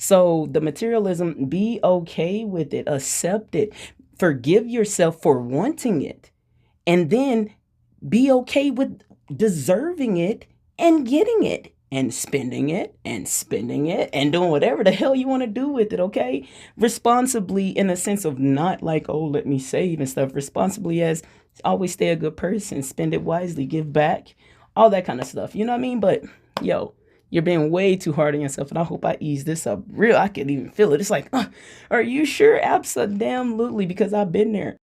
So the materialism, be okay with it, accept it, forgive yourself for wanting it, and then be okay with deserving it and getting it and spending it and doing whatever the hell you want to do with it, okay? Responsibly, in a sense of not like, oh, let me save and stuff. Responsibly as always stay a good person, spend it wisely, give back, all that kind of stuff. You know what I mean? But yo, you're being way too hard on yourself, and I hope I ease this up real. I can even feel it. It's like, are you sure? Absolutely, because I've been there.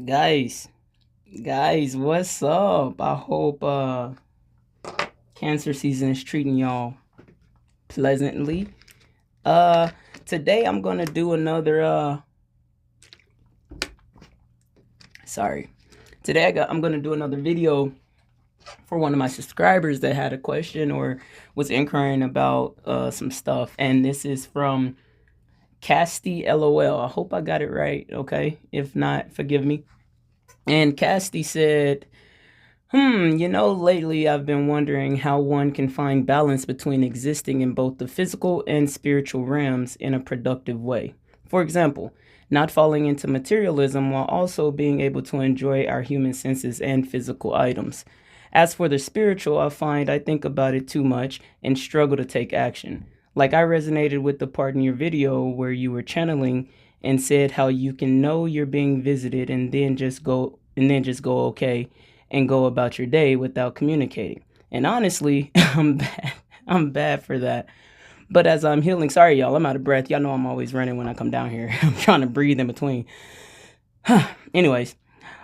Guys, guys, what's up? I hope cancer season is treating y'all pleasantly. Uh Today I'm gonna do another sorry. I'm gonna do another video for one of my subscribers that had a question or was inquiring about some stuff. And this is from Casty LOL. I hope I got it right, okay? If not, forgive me. And Casty said, lately I've been wondering how one can find balance between existing in both the physical and spiritual realms in a productive way. For example, not falling into materialism while also being able to enjoy our human senses and physical items. As for the spiritual, I think about it too much and struggle to take action. Like I resonated with the part in your video where you were channeling and said how you can know you're being visited and then just go okay and go about your day without communicating. And honestly, I'm bad for that. But as I'm healing, sorry y'all, I'm out of breath. Y'all know I'm always running when I come down here. I'm trying to breathe in between. Anyways,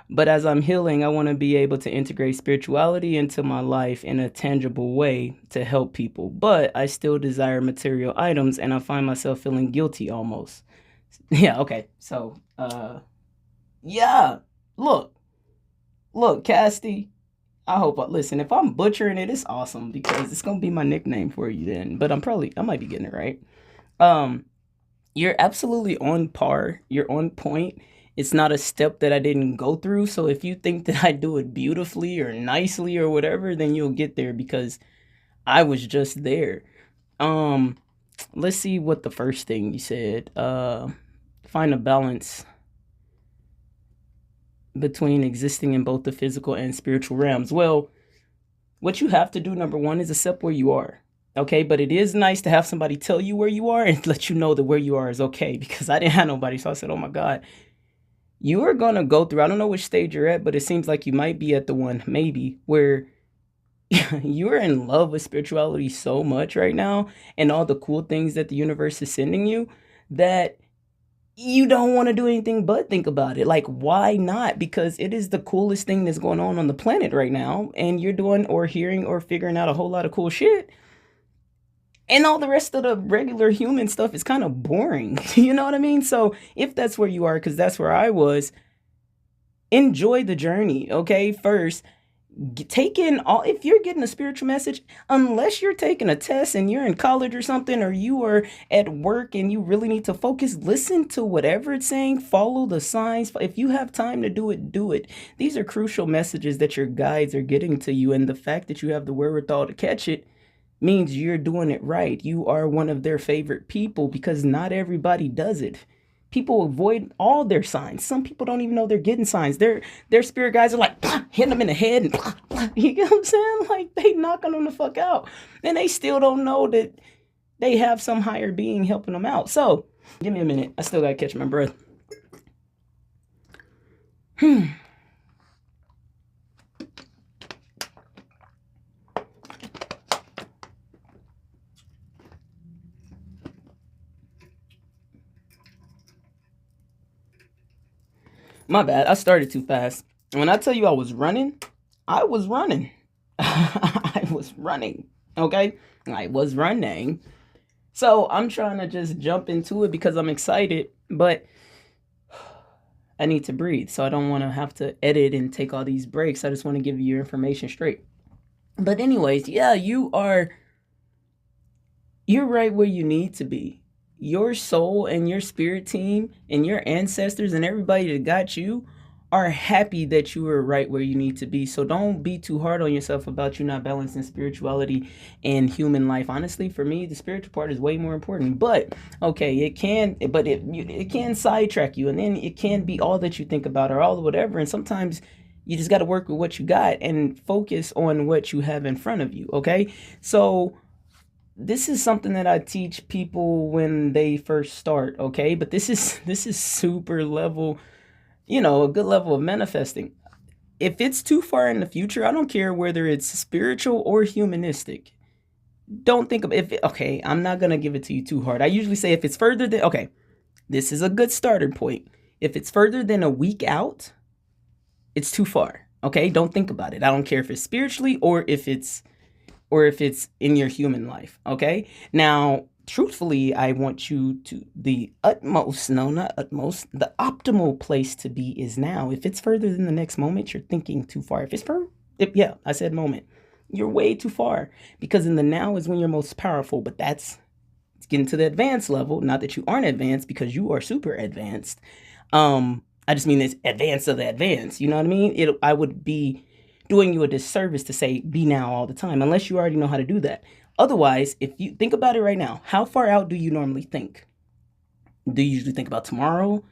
but as I'm healing, I want to be able to integrate spirituality into my life in a tangible way to help people. But I still desire material items and I find myself feeling guilty almost. Yeah, okay. So, yeah. Look, look, Casty. I hope listen, if I'm butchering it, it's awesome because it's gonna be my nickname for you then. But I might be getting it right. Um, you're absolutely on par. You're on point. It's not a step that I didn't go through. So if you think that I do it beautifully or nicely or whatever, then you'll get there because I was just there. Um, let's see what the first thing you said. Find a balance between existing in both the physical and spiritual realms. Well, what you have to do, number one, is accept where you are. Okay, but it is nice to have somebody tell you where you are and let you know that where you are is okay because I didn't have nobody. So I said, oh my God, you are going to go through, I don't know which stage you're at, but it seems like you might be at the one, maybe, where you're in love with spirituality so much right now and all the cool things that the universe is sending you that you don't want to do anything but think about it. Like, why not? Because it is the coolest thing that's going on the planet right now. And you're doing or hearing or figuring out a whole lot of cool shit. And all the rest of the regular human stuff is kind of boring. You know what I mean? So if that's where you are, because that's where I was, enjoy the journey, okay? First, take in all, if you're getting a spiritual message, unless you're taking a test and you're in college or something, or you are at work and you really need to focus, listen to whatever it's saying, follow the signs. If you have time to do it, do it. These are crucial messages that your guides are getting to you, and the fact that you have the wherewithal to catch it means you're doing it right. You are one of their favorite people because not everybody does it. People avoid all their signs. Some people don't even know they're getting signs. Their spirit guides are like hitting them in the head and you get what I'm saying? Like they knocking them the fuck out. And they still don't know that they have some higher being helping them out. So give me a minute. I still gotta catch my breath. My bad. I started too fast. When I tell you I was running, I was running. I was running. Okay? I was running. So I'm trying to just jump into it because I'm excited, but I need to breathe. So I don't want to have to edit and take all these breaks. I just want to give you your information straight. But anyways, yeah, you're right where you need to be. your soul and your spirit team and your ancestors and everybody that got you are happy that you were right where you need to be. So don't be too hard on yourself about you not balancing spirituality and human life. Honestly, for me, the spiritual part is way more important. But okay, it can sidetrack you, and then it can be all that you think about or all whatever. And sometimes you just got to work with what you got and focus on what you have in front of you. Okay, so this is something that I teach people when they first start, okay? But this is super level, a good level of manifesting. If it's too far in the future, I don't care whether it's spiritual or humanistic. Don't think of okay, I'm not going to give it to you too hard. I usually say if it's further than okay, this is a good starter point. If it's further than a week out, it's too far. Okay? Don't think about it. I don't care if it's spiritually or if it's in your human life. Okay. Now, truthfully, I want you to the utmost, no, not utmost, the optimal place to be is now. If it's further than the next moment, you're thinking too far. Yeah, I said moment. You're way too far because in the now is when you're most powerful. But it's getting to the advanced level. Not that you aren't advanced because you are super advanced. I just mean it's advanced of the advanced. You know what I mean? I would be doing you a disservice to say be now all the time, unless you already know how to do that. Otherwise, if you think about it right now, how far out do you normally think? Do you usually think about tomorrow?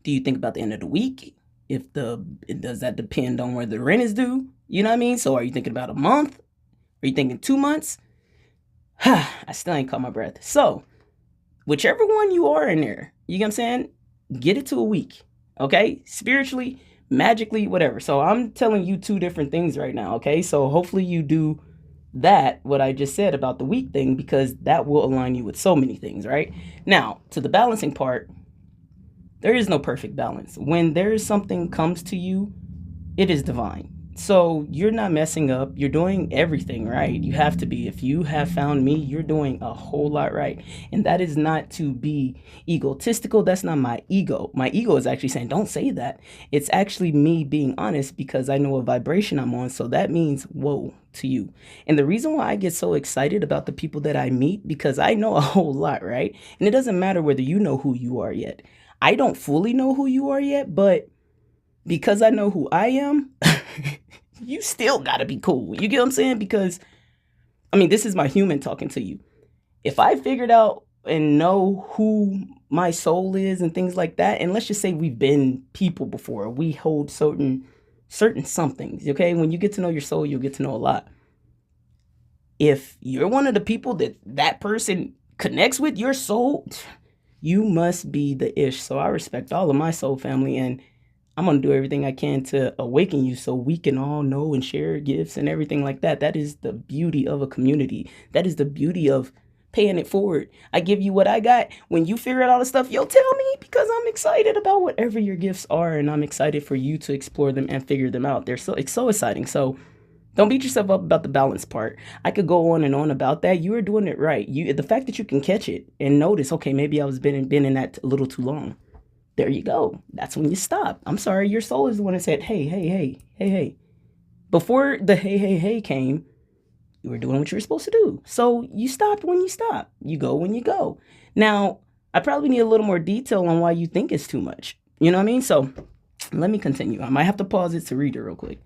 Do you think about the end of the week? Does that depend on where the rent is due? You know what I mean? So are you thinking about a month? Are you thinking 2 months? I still ain't caught my breath. So whichever one you are in there, you get what I'm saying? Get it to a week. Okay? Spiritually, magically, whatever. So I'm telling you two different things right now. Okay? So hopefully you do that, what I just said about the week thing, because that will align you with so many things, right? Now, to the balancing part, there is no perfect balance. When there is something comes to you, it is divine. So you're not messing up. You're doing everything right. You have to be. If you have found me, you're doing a whole lot right. And that is not to be egotistical. That's not my ego. My ego is actually saying, don't say that. It's actually me being honest because I know what vibration I'm on. So that means whoa to you. And the reason why I get so excited about the people that I meet, because I know a whole lot, right? And it doesn't matter whether you know who you are yet. I don't fully know who you are yet, but because I know who I am, you still gotta be cool. You get what I'm saying? Because, I mean, this is my human talking to you. If I figured out and know who my soul is and things like that, and let's just say we've been people before, we hold certain somethings, okay? When you get to know your soul, you'll get to know a lot. If you're one of the people that person connects with, your soul, you must be the ish. So I respect all of my soul family, and I'm going to do everything I can to awaken you so we can all know and share gifts and everything like that. That is the beauty of a community. That is the beauty of paying it forward. I give you what I got. When you figure out all the stuff, you'll tell me because I'm excited about whatever your gifts are, and I'm excited for you to explore them and figure them out. It's so exciting. So don't beat yourself up about the balance part. I could go on and on about that. You are doing it right. The fact that you can catch it and notice, okay, maybe I was been in that a little too long. There you go. That's when you stop. I'm sorry, your soul is the one that said, hey, hey, hey, hey, hey. Before the hey, hey, hey came, you were doing what you were supposed to do. So you stopped when you stop. You go when you go. Now, I probably need a little more detail on why you think it's too much. You know what I mean? So let me continue. I might have to pause it to read it real quick.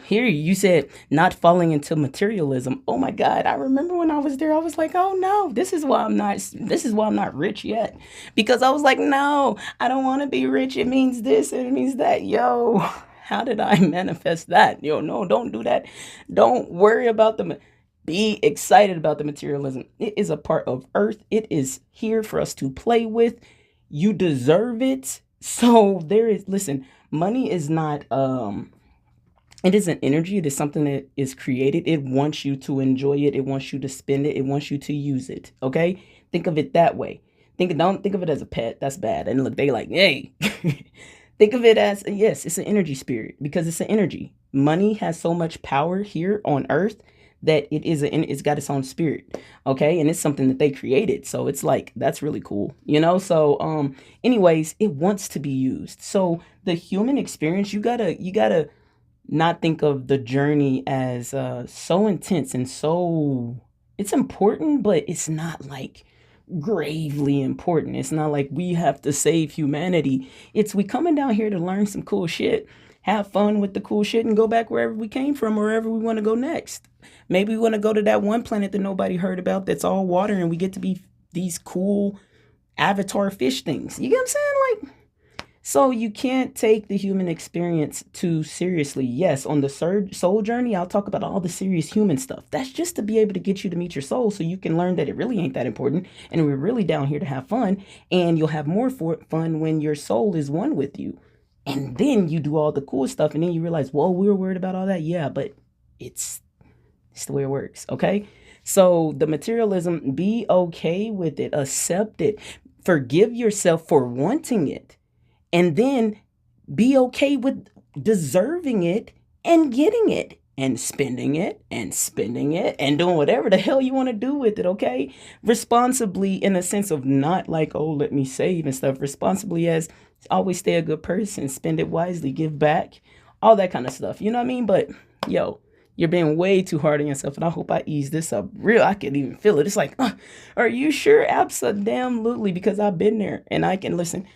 Here you said not falling into materialism. Oh my God. I remember when I was there, I was like, oh no, this is why I'm not rich yet. Because I was like, no, I don't want to be rich. It means this and it means that. Yo, how did I manifest that? Yo, no, don't do that. Don't worry about be excited about the materialism. It is a part of earth. It is here for us to play with. You deserve it. So listen, money is not, it is an energy. It is something that is created. It wants you to enjoy it. It wants you to spend it. It wants you to use it. Okay. Think of it that way. Don't think of it as a pet. That's bad. And look, they like, hey, think of it as, yes, it's an energy spirit because it's an energy. Money has so much power here on earth that it's got its own spirit. Okay. And it's something that they created. So it's like, that's really cool, So, anyways, it wants to be used. So the human experience, you gotta not think of the journey as so intense and so it's important, but it's not like gravely important. It's not like we have to save humanity. It's we coming down here to learn some cool shit, have fun with the cool shit, and go back wherever we came from, wherever we want to go next. Maybe we want to go to that one planet that nobody heard about that's all water, and we get to be these cool avatar fish things. You get what I'm saying? Like, so you can't take the human experience too seriously. Yes, on the soul journey, I'll talk about all the serious human stuff. That's just to be able to get you to meet your soul so you can learn that it really ain't that important and we're really down here to have fun. And you'll have more fun when your soul is one with you. And then you do all the cool stuff and then you realize, well, we were worried about all that. Yeah, but it's the way it works, okay? So the materialism, be okay with it, accept it, forgive yourself for wanting it, and then be okay with deserving it and getting it and spending it and doing whatever the hell you want to do with it, okay? Responsibly, in a sense of not like, oh, let me save and stuff. Responsibly as always stay a good person, spend it wisely, give back, all that kind of stuff. You know what I mean? But yo, you're being way too hard on yourself, and I hope I ease this up real. I can even feel it. It's like, are you sure? Absolutely, because I've been there, and I can listen.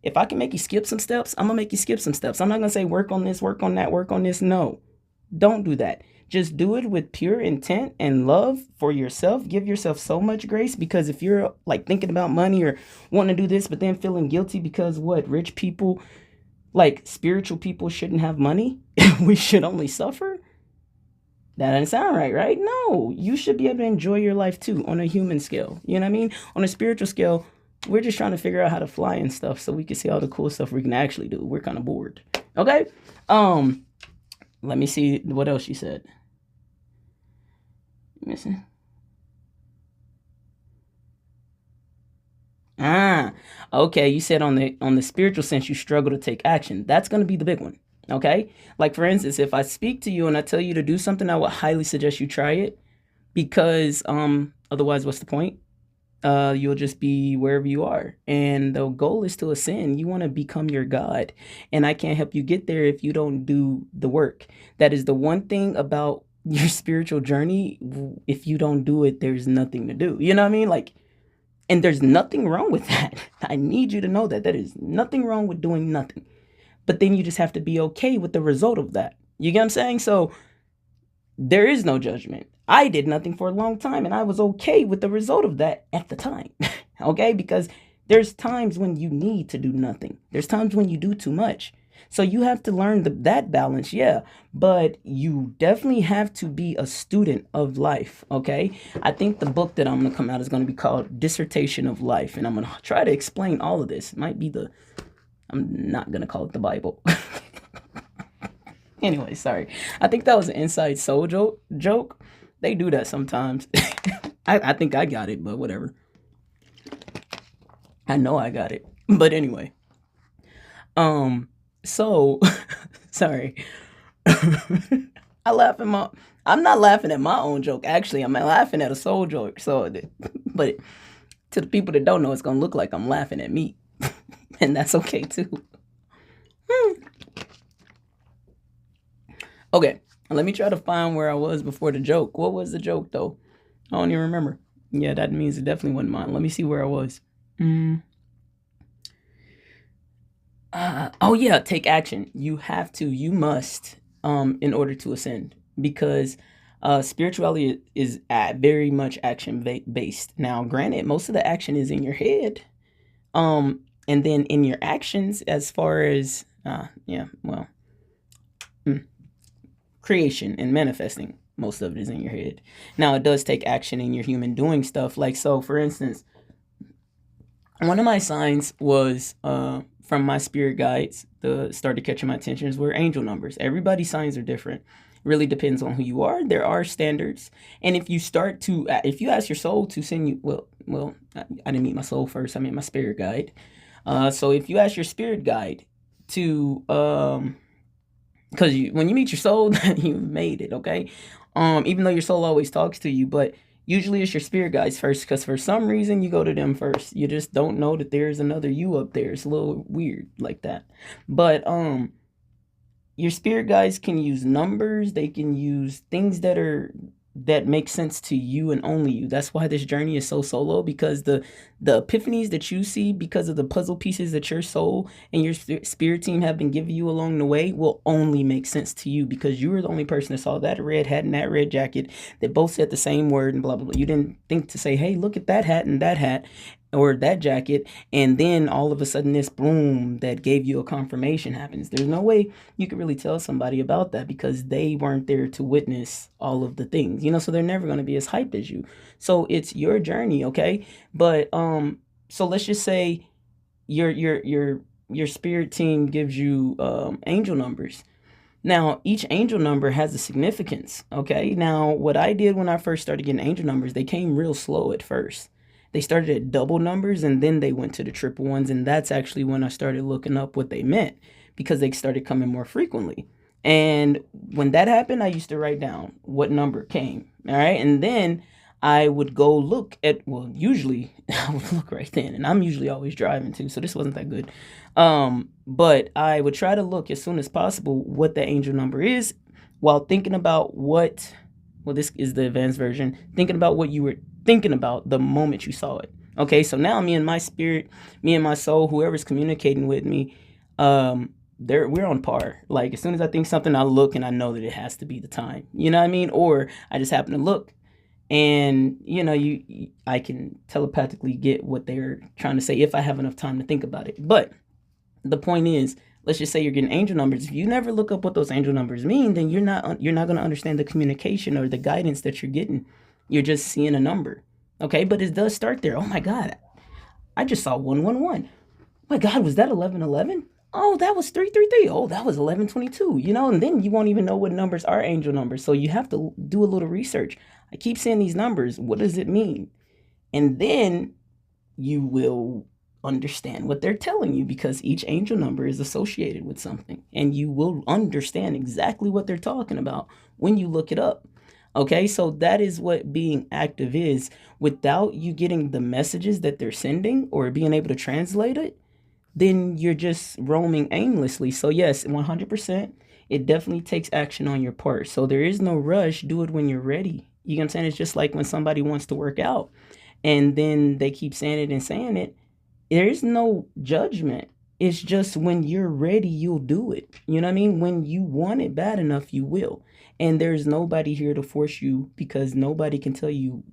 If I can make you skip some steps, I'm gonna make you skip some steps. I'm not gonna say work on this, work on that, work on this. No, don't do that. Just do it with pure intent and love for yourself. Give yourself so much grace, because if you're like thinking about money or wanting to do this, but then feeling guilty because what, rich people, like spiritual people shouldn't have money, we should only suffer. That doesn't sound right, right? No, you should be able to enjoy your life too on a human scale. You know what I mean? On a spiritual scale, we're just trying to figure out how to fly and stuff so we can see all the cool stuff we can actually do. We're kind of bored. Okay? Let me see what else you said. Missing. Okay. You said on the spiritual sense you struggle to take action. That's going to be the big one. Okay? Like for instance, if I speak to you and I tell you to do something, I would highly suggest you try it, because otherwise what's the point? You'll just be wherever you are. And the goal is to ascend. You want to become your God. And I can't help you get there if you don't do the work. That is the one thing about your spiritual journey. If you don't do it, there's nothing to do. You know what I mean? Like, and there's nothing wrong with that. I need you to know that there is nothing wrong with doing nothing. But then you just have to be okay with the result of that. You get what I'm saying? So there is no judgment. I did nothing for a long time and I was okay with the result of that at the time. Okay? Because there's times when you need to do nothing. There's times when you do too much. So you have to learn that balance, yeah. But you definitely have to be a student of life, okay? I think the book that I'm going to come out is going to be called Dissertation of Life. And I'm going to try to explain all of this. It might be I'm not going to call it the Bible. Anyway, sorry. I think that was an inside soul joke. They do that sometimes. I think I got it, but whatever. I know I got it. But anyway. So sorry. I'm not laughing at my own joke. Actually, I'm laughing at a soul joke. So, but to the people that don't know, it's gonna look like I'm laughing at me. And that's okay too. Okay, let me try to find where I was before the joke. What was the joke though? I don't even remember. Yeah, that means it definitely wasn't mine. Let me see where I was. Oh yeah, take action. You must, in order to ascend, because spirituality is very much action based. Now, granted, most of the action is in your head, and then in your actions, as far as creation and manifesting, most of it is in your head. Now, it does take action in your human doing stuff. Like, so for instance, one of my signs was from my spirit guides, started catching my attention, were angel numbers. Everybody's signs are different. Really depends on who you are. There are standards. And if you ask your soul to send you, well, I didn't meet my soul first. I met my spirit guide. So if you ask your spirit guide to, because when you meet your soul, you made it, okay? Even though your soul always talks to you, but usually it's your spirit guides first, because for some reason you go to them first. You just don't know that there's another you up there. It's a little weird like that. But your spirit guides can use numbers. They can use things that are that makes sense to you and only you. That's why this journey is so solo, because the epiphanies that you see because of the puzzle pieces that your soul and your spirit team have been giving you along the way will only make sense to you, because you were the only person that saw that red hat and that red jacket that both said the same word and blah blah blah. You didn't think to say, hey, look at that hat and that hat, or that jacket, and then all of a sudden this boom that gave you a confirmation happens. There's no way you could really tell somebody about that, because they weren't there to witness all of the things, so they're never going to be as hyped as you. So it's your journey, okay? But so let's just say your spirit team gives you angel numbers. Now, each angel number has a significance, okay? Now, what I did when I first started getting angel numbers, they came real slow at first. They started at double numbers, and then they went to the triple ones, and that's actually when I started looking up what they meant, because they started coming more frequently. And when that happened, I used to write down what number came, all right? And then I would go look at, well, usually I would look right then, and I'm usually always driving too, so this wasn't that good. But I would try to look as soon as possible what the angel number is, while thinking about what, well, this is the advanced version, thinking about what you were thinking about the moment you saw it. Okay, so now me and my spirit, me and my soul, whoever's communicating with me, we're on par. Like, as soon as I think something, I look and I know that it has to be the time. You know what I mean? Or I just happen to look, and I can telepathically get what they're trying to say if I have enough time to think about it. But the point is, let's just say you're getting angel numbers. If you never look up what those angel numbers mean, then you're not going to understand the communication or the guidance that you're getting. You're just seeing a number, okay? But it does start there. Oh my God, I just saw 111. My God, was that 1111? Oh, that was 333. Oh, that was 1122. And then you won't even know what numbers are angel numbers. So you have to do a little research. I keep seeing these numbers. What does it mean? And then you will understand what they're telling you, because each angel number is associated with something, and you will understand exactly what they're talking about when you look it up. Okay, so that is what being active is. Without you getting the messages that they're sending or being able to translate it, then you're just roaming aimlessly. So yes, 100%, it definitely takes action on your part. So there is no rush. Do it when you're ready. You know what I'm saying? It's just like when somebody wants to work out and then they keep saying it and saying it. There is no judgment. It's just when you're ready, you'll do it. You know what I mean? When you want it bad enough, you will. And there's nobody here to force you, because nobody can tell you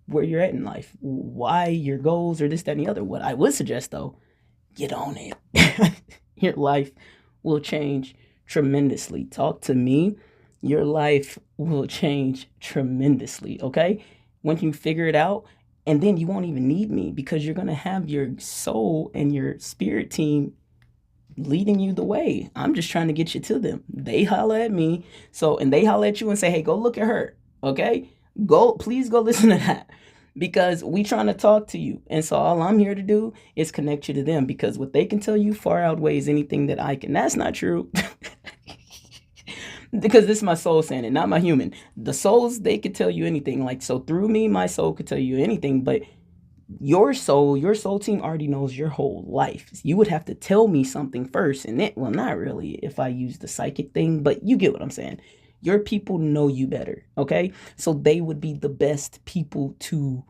where you're at in life, why your goals or this, that, and the other. What I would suggest, though, get on it. Your life will change tremendously. Talk to me. Your life will change tremendously, okay? Once you figure it out, and then you won't even need me, because you're going to have your soul and your spirit team leading you the way. I'm just trying to get you to them. They holler at me, and they holler at you and say, hey, go look at her, okay? Please go listen to that, because we trying to talk to you. And so all I'm here to do is connect you to them, because what they can tell you far outweighs anything that I can. That's not true. Because this is my soul saying it, not my human. The souls, they could tell you anything. Like, so through me, my soul could tell you anything, but your soul team already knows your whole life. You would have to tell me something first, and well, not really if I use the psychic thing, but you get what I'm saying. Your people know you better, okay? So they would be the best people to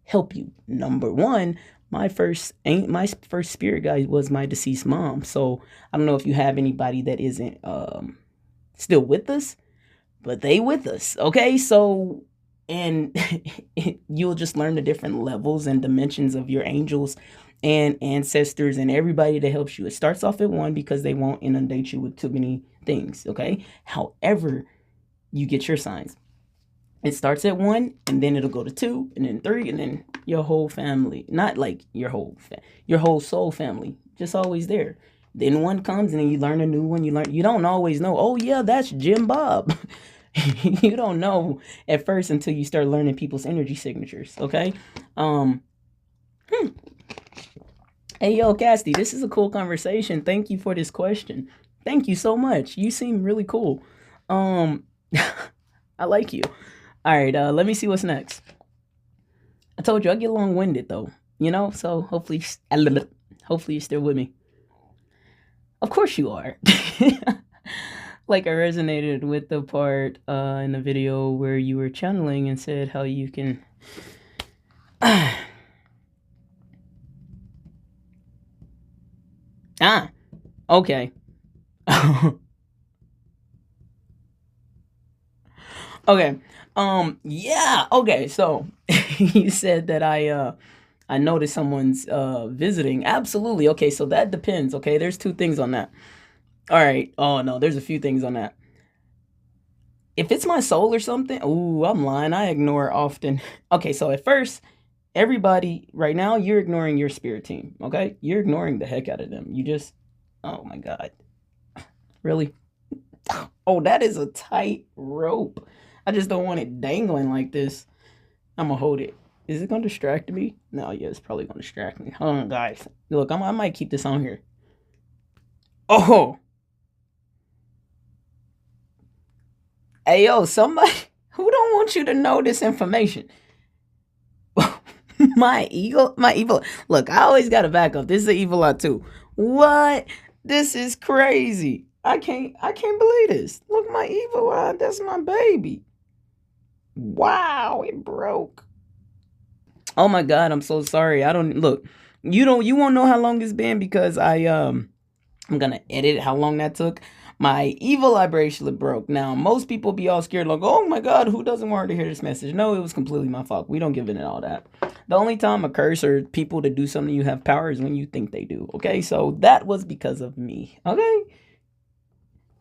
help you. Number one, my first spirit guide was my deceased mom. So I don't know if you have anybody that isn't still with us, but they with us, okay? So, and you'll just learn the different levels and dimensions of your angels and ancestors and everybody that helps you. It starts off at 1 because they won't inundate you with too many things, okay? However, you get your signs. It starts at 1, and then it'll go to 2, and then 3, and then your whole family. Not like your whole soul family, just always there. Then 1 comes, and then you learn a new one. You don't always know, oh yeah, that's Jim Bob. You don't know at first until you start learning people's energy signatures, okay? Hey, yo, Casty, this is a cool conversation. Thank you for this question. Thank you so much. You seem really cool. I like you. All right, let me see what's next. I told you I get long-winded though, so hopefully you're still with me. Of course you are. Like I resonated with the part in the video where you were channeling and said how you can. Ah, okay. Okay. Yeah, okay. So you said that I noticed someone's visiting. Absolutely. Okay, so that depends. Okay, there's two things on that. All right. Oh no, there's a few things on that. If it's my soul or something, ooh, I'm lying. I ignore often. Okay, so at first, everybody right now, you're ignoring your spirit team. Okay, you're ignoring the heck out of them. You just, oh my god, really? Oh, that is a tight rope. I just don't want it dangling like this. I'm gonna hold it. Is it gonna distract me? No, yeah, it's probably gonna distract me. Hold on, guys. Look, I might keep this on here. Oh, hey, yo, somebody who don't want you to know this information. my evil. Look, I always got to back up. This is an evil eye too. What? This is crazy. I can't believe this. Look, my evil eye. That's my baby. Wow, it broke. Oh my god, I'm so sorry. I don't look. You won't know how long it's been because I'm gonna edit how long that took. My evil eye bracelet broke. Now, most people be all scared, like, oh my god, who doesn't want to hear this message? No, it was completely my fault. We don't give in all that. The only time a curse or people to do something you have power is when you think they do. Okay, so that was because of me. Okay,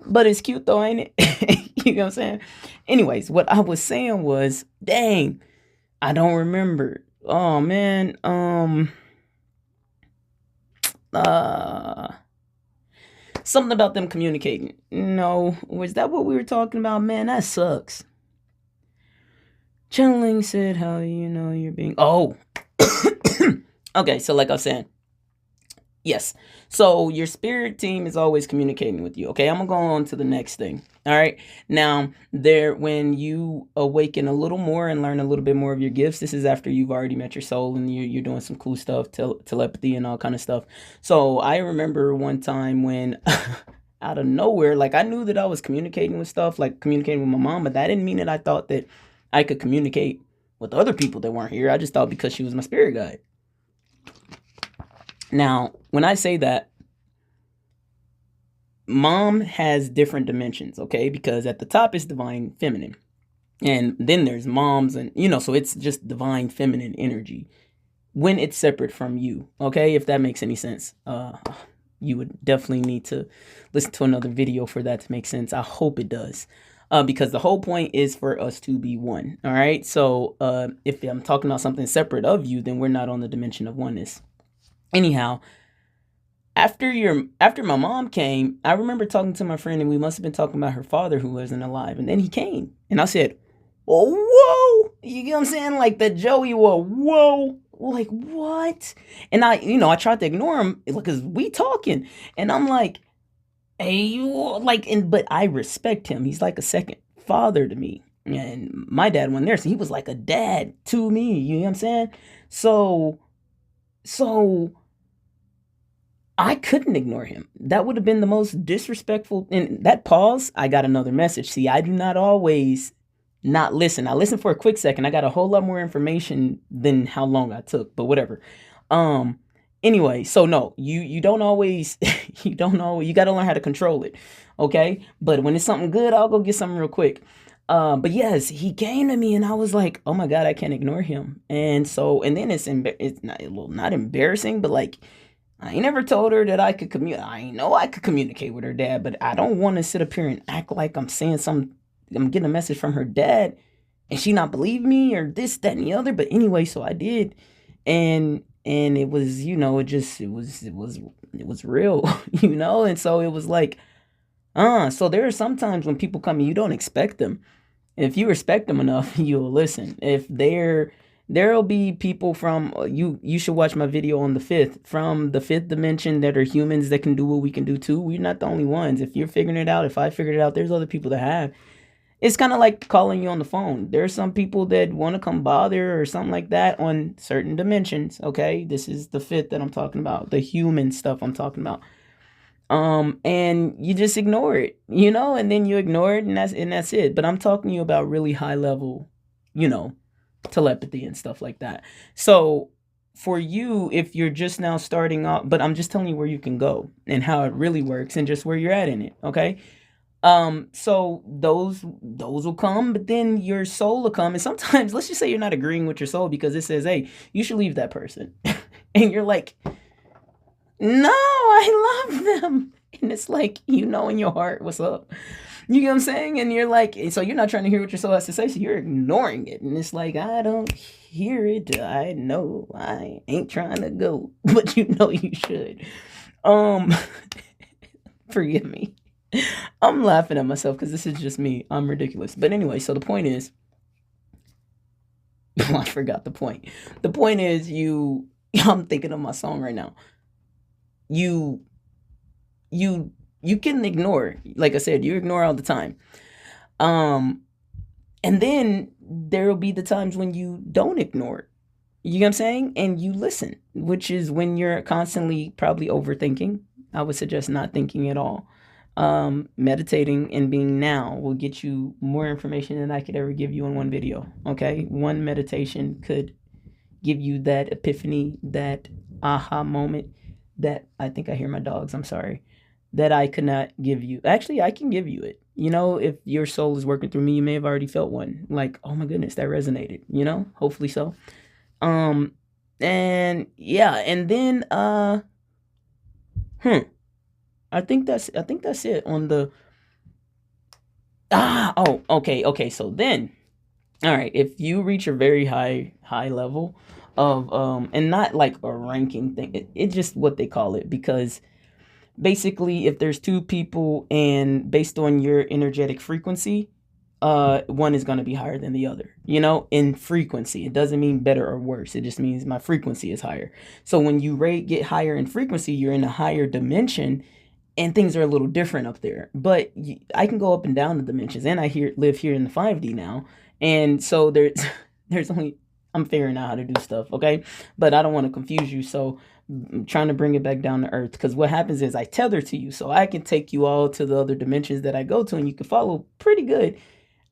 but it's cute though, ain't it? You know what I'm saying? Anyways, what I was saying was, dang, I don't remember. Oh man, uh something about them communicating. No, was that what we were talking about? Man, that sucks. Channeling said how you know you're being. Oh, okay. So like I was saying, yes. So your spirit team is always communicating with you. Okay, I'm gonna go on to the next thing. All right. Now, when you awaken a little more and learn a little bit more of your gifts, this is after you've already met your soul and you're doing some cool stuff, telepathy and all kind of stuff. So I remember one time when out of nowhere, like I knew that I was communicating with stuff, like communicating with my mom, but that didn't mean that I thought that I could communicate with other people that weren't here. I just thought because she was my spirit guide. Now, when I say that, mom has different dimensions, okay? Because at the top is divine feminine. And then there's moms, and so it's just divine feminine energy when it's separate from you, okay? If that makes any sense. You would definitely need to listen to another video for that to make sense. I hope it does. Because the whole point is for us to be one, all right? So if I'm talking about something separate of you, then we're not on the dimension of oneness. Anyhow, after my mom came, I remember talking to my friend, and we must have been talking about her father who wasn't alive. And then he came, and I said, "Oh, whoa!" You get what I'm saying? Like the Joey, whoa, like what? And I tried to ignore him because we talking, and I'm like, "Hey, you like," but I respect him. He's like a second father to me, and my dad wasn't there, so he was like a dad to me. You know what I'm saying? So I couldn't ignore him. That would have been the most disrespectful. In that pause, I got another message. See, I do not always not listen. I listened for a quick second. I got a whole lot more information than how long I took, but whatever. Um, anyway, so no, you don't always you don't know. You got to learn how to control it, okay? But when it's something good, I'll go get something real quick. But yes, he came to me, and I was like, oh my god, I can't ignore him. And then it's not, well, not embarrassing, but like I ain't never told her that I could communicate. I know I could communicate with her dad, but I don't want to sit up here and act like I'm saying something. I'm getting a message from her dad, and she not believe me or this, that, and the other. But anyway, so I did, and it was, it was real, and so it was like, so there are some times when people come and you don't expect them. If you respect them enough, you'll listen. If there'll be people from you should watch my video on from the fifth dimension that are humans that can do what we can do too. We're not the only ones. If you're figuring it out, if I figured it out, there's other people that have. It's kind of like calling you on the phone. There's some people that want to come bother or something like that on certain dimensions. Okay, this is the fifth that I'm talking about, the human stuff I'm talking about. And you just ignore it, you know, and then you ignore it, and that's it. But I'm talking to you about really high level, you know, telepathy and stuff like that. So for you, if you're just now starting off, but I'm just telling you where you can go and how it really works and just where you're at in it, okay? So those will come, but then your soul will come, and sometimes let's just say you're not agreeing with your soul because it says, "Hey, you should leave that person," and you're like, "No, I love them," and it's like you know in your heart what's up. You know what I'm saying? And you're like, so you're not trying to hear what your soul has to say, so you're ignoring it, and it's like I don't hear it. I know I ain't trying to go, but you know you should. Um, Forgive me. I'm laughing at myself because this is just me. I'm ridiculous. But anyway, so the point is, I forgot the point. The point is, I'm thinking of my song right now. You, you can ignore. Like I said, you ignore all the time. Um, and then there will be the times when you don't ignore it. You know what I'm saying? And you listen, which is when you're constantly probably overthinking. I would suggest not thinking at all. Meditating and being now will get you more information than I could ever give you in one video. Okay, one meditation could give you that epiphany, that aha moment. That I think I hear my dogs. I'm sorry. That I could not give you. Actually, I can give you it. You know, if your soul is working through me, you may have already felt one. Like, oh my goodness, that resonated. You know, hopefully so. Um, and yeah, and then hmm, I think that's it on the oh, okay. So then, all right, if you reach a very high level of and not like a ranking thing, it's just what they call it because basically if there's two people and based on your energetic frequency, one is going to be higher than the other, you know, in frequency. It doesn't mean better or worse. It just means my frequency is higher. So when you rate get higher in frequency, you're in a higher dimension and things are a little different up there. But I can go up and down the dimensions, and I live here in the 5D now, and so there's there's only I'm figuring out how to do stuff, okay? But I don't want to confuse you, so I'm trying to bring it back down to earth because what happens is I tether to you, so I can take you all to the other dimensions that I go to, and you can follow pretty good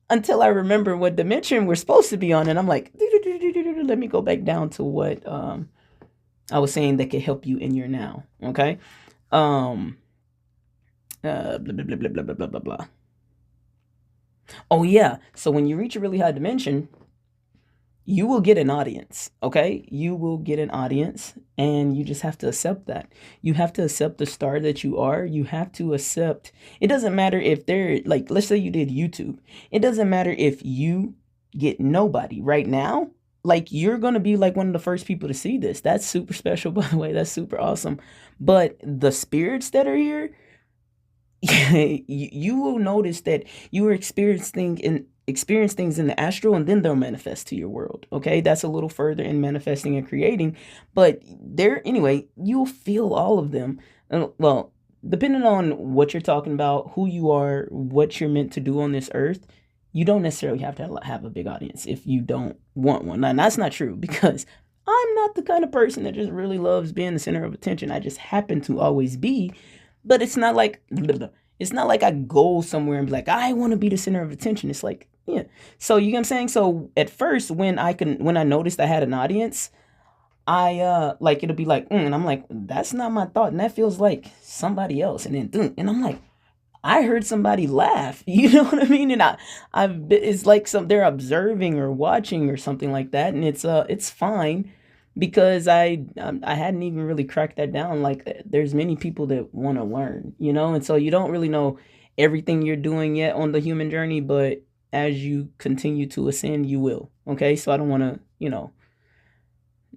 until I remember what dimension we're supposed to be on, and I'm like, let me go back down to what I was saying that could help you in your now, okay? Um, blah, blah, blah, blah, blah, blah, blah, blah. Oh, yeah. So when you reach a really high dimension, you will get an audience, okay? You will get an audience, and you just have to accept that. You have to accept the star that you are. You have to accept, it doesn't matter if they're, like, let's say you did YouTube. It doesn't matter if you get nobody right now. Like, you're going to be like one of the first people to see this. That's super special, by the way. That's super awesome. But the spirits that are here, you will notice that you are experience things in the astral, and then they'll manifest to your world. Okay, that's a little further in manifesting and creating, but there anyway. You'll feel all of them. Well, depending on what you're talking about, who you are, what you're meant to do on this earth, you don't necessarily have to have a big audience if you don't want one. Now, that's not true because I'm not the kind of person that just really loves being the center of attention. I just happen to always be, but it's not like I go somewhere and be like, I want to be the center of attention. It's like, yeah. So you know what I'm saying? So at first when I noticed I had an audience, I like it'll be like, and I'm like, that's not my thought. And that feels like somebody else. And then and I'm like, I heard somebody laugh. You know what I mean? And it's like they're observing or watching or something like that. And it's fine because I hadn't even really cracked that down. Like there's many people that want to learn, you know, and so you don't really know everything you're doing yet on the human journey, but as you continue to ascend, you will. Okay, so I don't want to,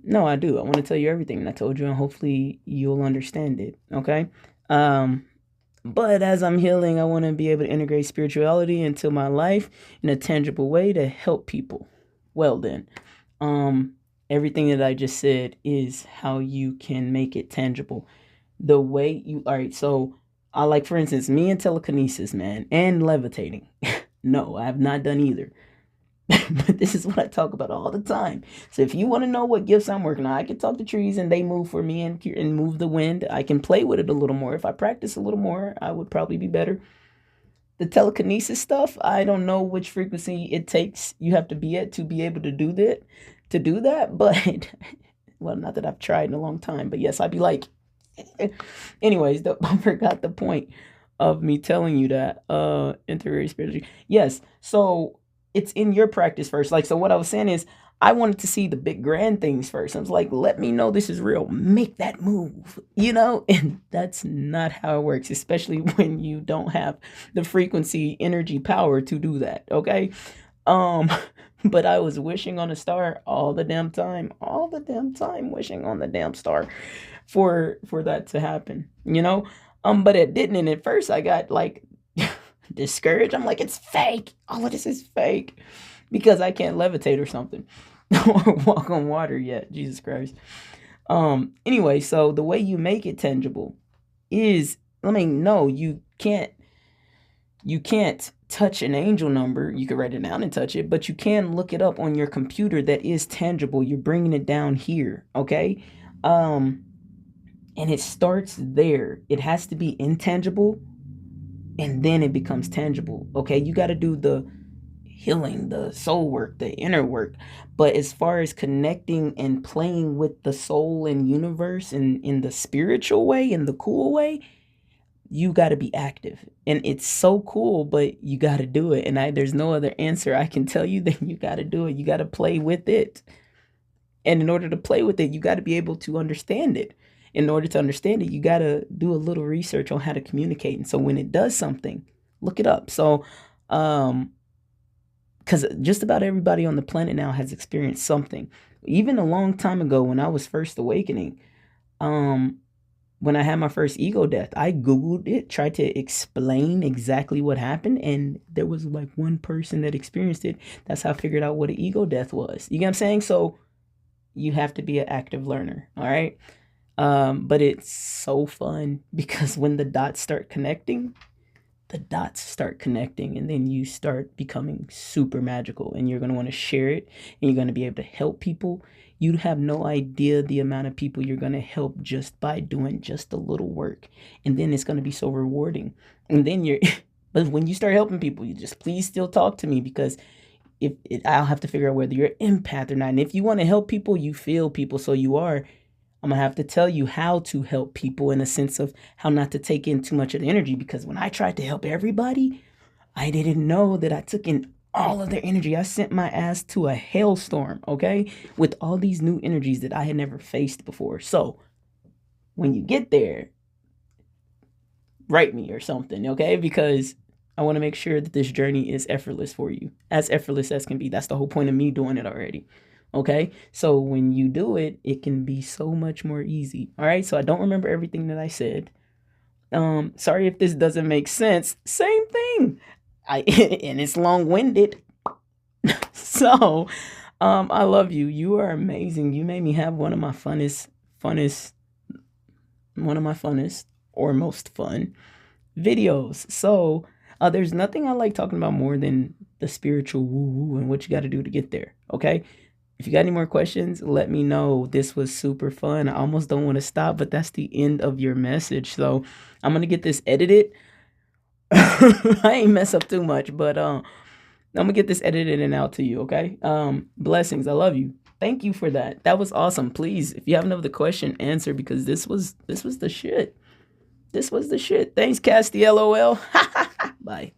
no, I do. I want to tell you everything that I told you, and hopefully you'll understand it. Okay. But as I'm healing, I want to be able to integrate spirituality into my life in a tangible way to help people. Well, then, everything that I just said is how you can make it tangible. The way all right, so I like, for instance, me and telekinesis, man, and levitating. No, I have not done either. But this is what I talk about all the time. So if you want to know what gifts I'm working on, I can talk to trees and they move for me and move the wind. I can play with it a little more. If I practice a little more, I would probably be better. The telekinesis stuff, I don't know which frequency it takes you have to be at to be able to do that. But well, not that I've tried in a long time, but yes, I'd be like, anyways, I forgot the point of me telling you that. Interior spirituality. Yes. So it's in your practice first. Like, so what I was saying is I wanted to see the big grand things first. I was like, let me know this is real. Make that move, you know? And that's not how it works, especially when you don't have the frequency, energy, power to do that. Okay. Um, but I was wishing on a star all the damn time, wishing on the damn star for that to happen, you know? But it didn't. And at first I got like discouraged. I'm like, it's fake. All of this is fake because I can't levitate or something or walk on water yet. Jesus Christ. Anyway, so the way you make it tangible is, I mean, no, you can't touch an angel number. You can write it down and touch it, but you can look it up on your computer that is tangible. You're bringing it down here, okay? And it starts there. It has to be intangible and then it becomes tangible, okay? You got to do the healing, the soul work, the inner work. But as far as connecting and playing with the soul and universe and in the spiritual way, in the cool way, you got to be active. And it's so cool, but you got to do it. And there's no other answer I can tell you than you got to do it. You got to play with it. And in order to play with it, you got to be able to understand it. In order to understand it, you got to do a little research on how to communicate. And so when it does something, look it up. So, because just about everybody on the planet now has experienced something. Even a long time ago when I was first awakening, when I had my first ego death, I Googled it, tried to explain exactly what happened, and there was like one person that experienced it. That's how I figured out what an ego death was. You get what I'm saying? So you have to be an active learner, all right? But it's so fun because when the dots start connecting, and then you start becoming super magical and you're going to want to share it and you're going to be able to help people. You have no idea the amount of people you're going to help just by doing just a little work. And then it's going to be so rewarding. And then but when you start helping people, you just please still talk to me because I'll have to figure out whether you're an empath or not. And if you want to help people, you feel people. So I'm going to have to tell you how to help people in a sense of how not to take in too much of the energy. Because when I tried to help everybody, I didn't know that I took in all of their energy. I sent my ass to a hailstorm, okay, with all these new energies that I had never faced before. So when you get there, write me or something, okay? Because I want to make sure that this journey is effortless for you, as effortless as can be. That's the whole point of me doing it already. Okay, so when you do it, it can be so much more easy. All right, so I don't remember everything that I said. Sorry if this doesn't make sense. Same thing. And it's long-winded. So, I love you. You are amazing. You made me have one of my funnest or most fun videos. So, there's nothing I like talking about more than the spiritual woo-woo and what you got to do to get there. Okay. If you got any more questions, let me know. This was super fun. I almost don't want to stop, but that's the end of your message. So I'm going to get this edited. I ain't mess up too much, but I'm going to get this edited and out to you, okay? Blessings. I love you. Thank you for that. That was awesome. Please, if you have another question, answer because this was the shit. This was the shit. Thanks, Casty LOL. Bye.